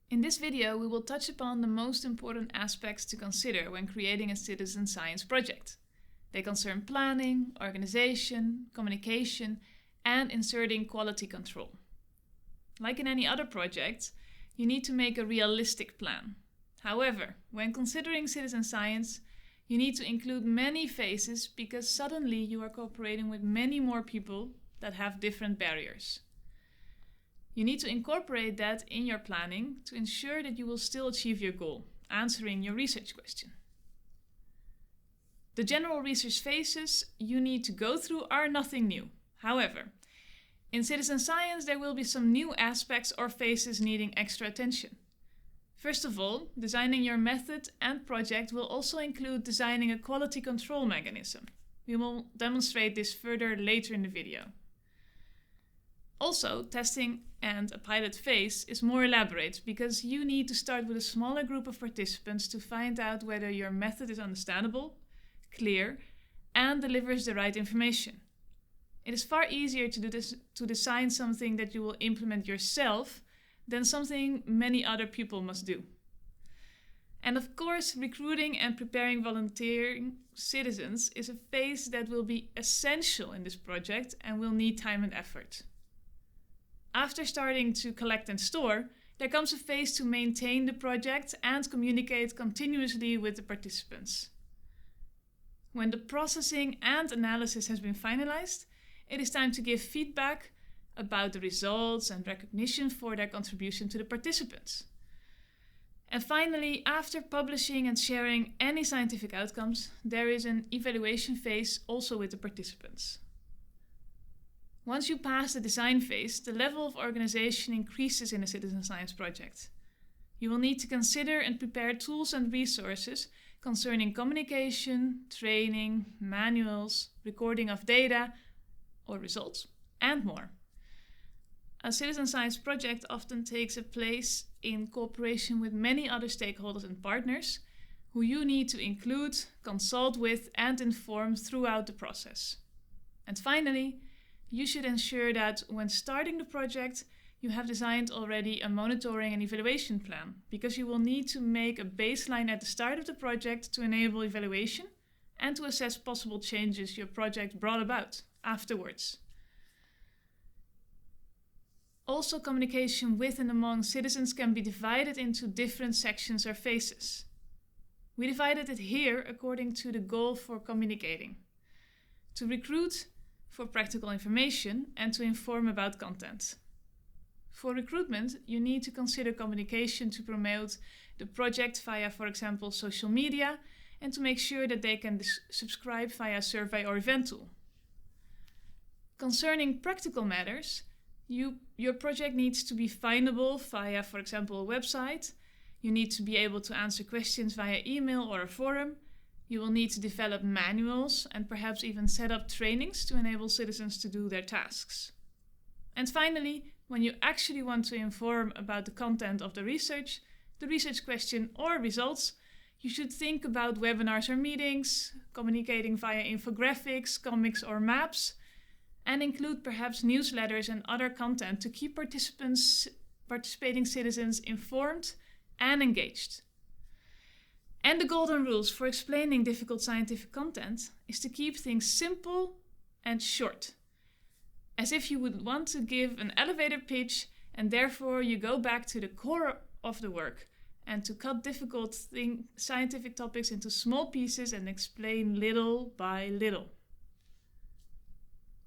In this video, we will touch upon the most important aspects to consider when creating a citizen science project. They concern planning, organization, communication, and inserting quality control. Like in any other project, you need to make a realistic plan. However, when considering citizen science, you need to include many phases because suddenly you are cooperating with many more people that have different barriers. You need to incorporate that in your planning to ensure that you will still achieve your goal, answering your research question. The general research phases you need to go through are nothing new. However, in citizen science there will be some new aspects or phases needing extra attention. First of all, designing your method and project will also include designing a quality control mechanism. We will demonstrate this further later in the video. Also, testing and a pilot phase is more elaborate because you need to start with a smaller group of participants to find out whether your method is understandable, clear, and delivers the right information. It is far easier to do this, to design something that you will implement yourself than something many other people must do. And of course, recruiting and preparing volunteering citizens is a phase that will be essential in this project and will need time and effort. After starting to collect and store, there comes a phase to maintain the project and communicate continuously with the participants. When the processing and analysis has been finalized, it is time to give feedback about the results and recognition for their contribution to the participants. And finally, after publishing and sharing any scientific outcomes, there is an evaluation phase also with the participants. Once you pass the design phase, the level of organization increases in a citizen science project. You will need to consider and prepare tools and resources concerning communication, training, manuals, recording of data or results, and more. A citizen science project often takes place in cooperation with many other stakeholders and partners who you need to include, consult with, and inform throughout the process. And finally, you should ensure that when starting the project, you have designed already a monitoring and evaluation plan, because you will need to make a baseline at the start of the project to enable evaluation and to assess possible changes your project brought about afterwards. Also, communication with and among citizens can be divided into different sections or phases. We divided it here according to the goal for communicating: to recruit, for practical information, and to inform about content. For recruitment, you need to consider communication to promote the project via, for example, social media, and to make sure that they can subscribe via survey or event tool. Concerning practical matters, your project needs to be findable via, for example, a website. You need to be able to answer questions via email or a forum. You will need to develop manuals and perhaps even set up trainings to enable citizens to do their tasks. And finally, when you actually want to inform about the content of the research question or results, you should think about webinars or meetings, communicating via infographics, comics or maps, and include perhaps newsletters and other content to keep participating citizens informed and engaged. And the golden rules for explaining difficult scientific content is to keep things simple and short, as if you would want to give an elevator pitch, and therefore you go back to the core of the work and to cut difficult scientific topics into small pieces and explain little by little.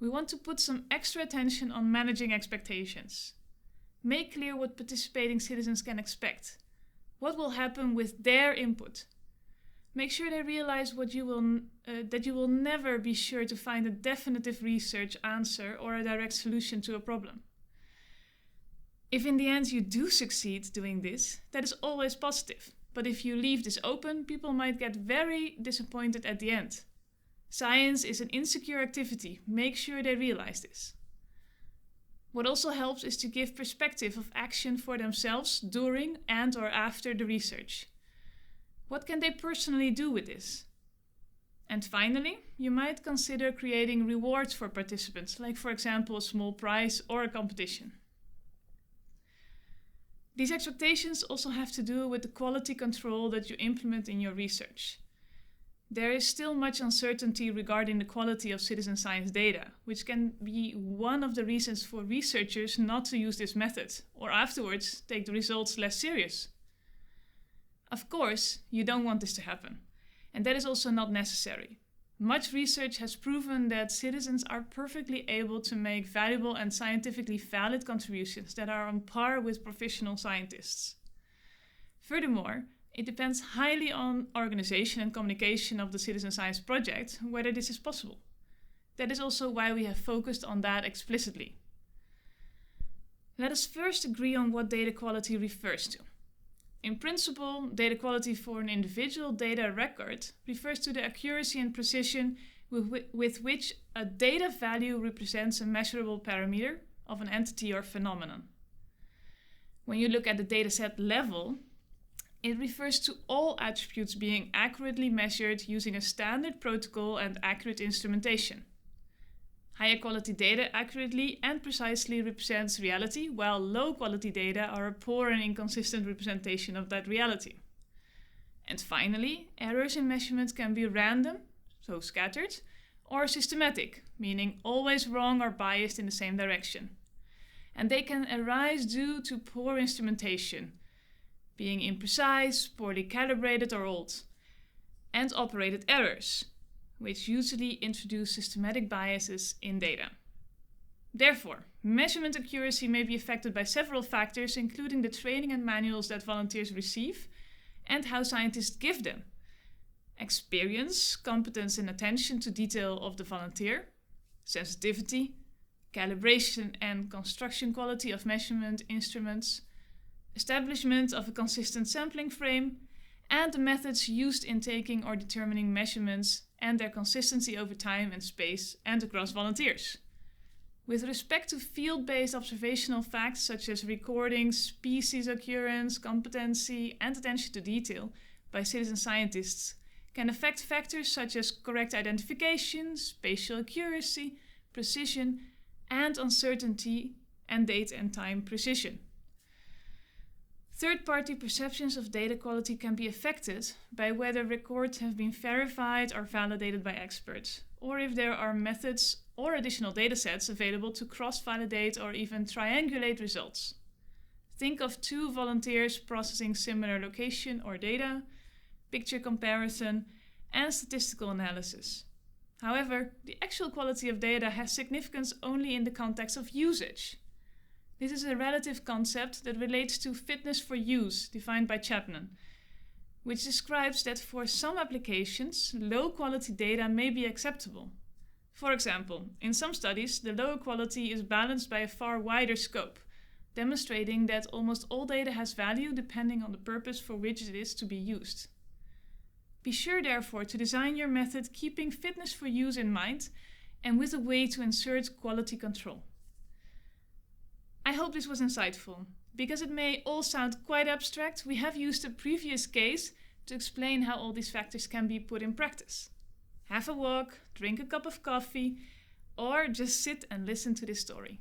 We want to put some extra attention on managing expectations. Make clear what participating citizens can expect. What will happen with their input? Make sure they realize that you will never be sure to find a definitive research answer or a direct solution to a problem. If in the end you do succeed doing this, that is always positive. But if you leave this open, people might get very disappointed at the end. Science is an insecure activity. Make sure they realize this. What also helps is to give perspective of action for themselves during and or after the research. What can they personally do with this? And finally, you might consider creating rewards for participants, like for example a small prize or a competition. These expectations also have to do with the quality control that you implement in your research. There is still much uncertainty regarding the quality of citizen science data, which can be one of the reasons for researchers not to use this method, or afterwards take the results less serious. Of course, you don't want this to happen, and that is also not necessary. Much research has proven that citizens are perfectly able to make valuable and scientifically valid contributions that are on par with professional scientists. Furthermore, it depends highly on organization and communication of the citizen science project whether this is possible. That is also why we have focused on that explicitly. Let us first agree on what data quality refers to. In principle, data quality for an individual data record refers to the accuracy and precision with which a data value represents a measurable parameter of an entity or phenomenon. When you look at the dataset level, it refers to all attributes being accurately measured using a standard protocol and accurate instrumentation. Higher quality data accurately and precisely represents reality, while low quality data are a poor and inconsistent representation of that reality. And finally, errors in measurement can be random, so scattered, or systematic, meaning always wrong or biased in the same direction. And they can arise due to poor instrumentation, being imprecise, poorly calibrated or old, and operated errors, which usually introduce systematic biases in data. Therefore, measurement accuracy may be affected by several factors, including the training and manuals that volunteers receive and how scientists give them, experience, competence and attention to detail of the volunteer, sensitivity, calibration and construction quality of measurement instruments, establishment of a consistent sampling frame, and the methods used in taking or determining measurements and their consistency over time and space and across volunteers. With respect to field-based observational facts such as recording species occurrence, competency, and attention to detail by citizen scientists can affect factors such as correct identification, spatial accuracy, precision, and uncertainty, and date and time precision. Third-party perceptions of data quality can be affected by whether records have been verified or validated by experts, or if there are methods or additional datasets available to cross-validate or even triangulate results. Think of two volunteers processing similar location or data, picture comparison, and statistical analysis. However, the actual quality of data has significance only in the context of usage. This is a relative concept that relates to fitness for use, defined by Chapman, which describes that for some applications, low-quality data may be acceptable. For example, in some studies, the lower quality is balanced by a far wider scope, demonstrating that almost all data has value depending on the purpose for which it is to be used. Be sure, therefore, to design your method keeping fitness for use in mind and with a way to insert quality control. I hope this was insightful. Because it may all sound quite abstract, we have used a previous case to explain how all these factors can be put in practice. Have a walk, drink a cup of coffee, or just sit and listen to this story.